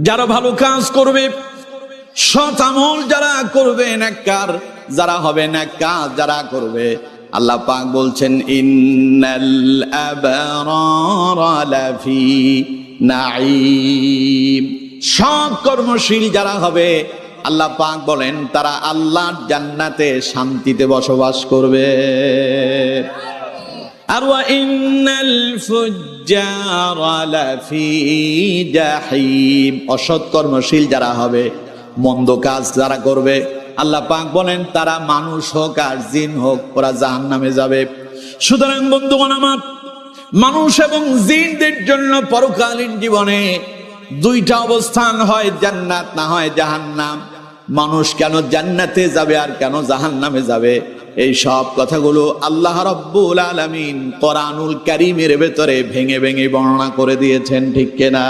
যারা ভালো কাজ করবে, সৎ আমল যারা করবে, নেককার যারা হবে, নেককার যারা করবে, আল্লাহ পাক বলছেন ইন্নাল আবরারা লাফি নাঈম। সৎ কর্মশীল যারা হবে, আল্লাহ পাক বলেন তারা আল্লাহর জান্নাতে শান্তিতে বসবাস করবে। আর ওয়া ইন্নাল ফুজ্জারা লাফি জাহিম। অসৎ কর্মশীল যারা হবে, মন্দ কাজ যারা করবে, আল্লাহ পাক বলেন তারা মানুষ হোক আর জিন হোক, ওরা জাহান্নামে যাবে। সুতরাং বন্ধুগণ আমার, মানুষ এবং জিনদের জন্য পরকালীন জীবনে দুইটা অবস্থান, হয় জান্নাত না হয় জাহান্নাম। মানুষ কেন জান্নাতে যাবে আর কেন জাহান্নামে যাবে, এই সব কথাগুলো আল্লাহ রাব্বুল আলামিন কোরআনুল কারীমের ভেতরে ভেঙে ভেঙে বর্ণনা করে দিয়েছেন, ঠিক কিনা?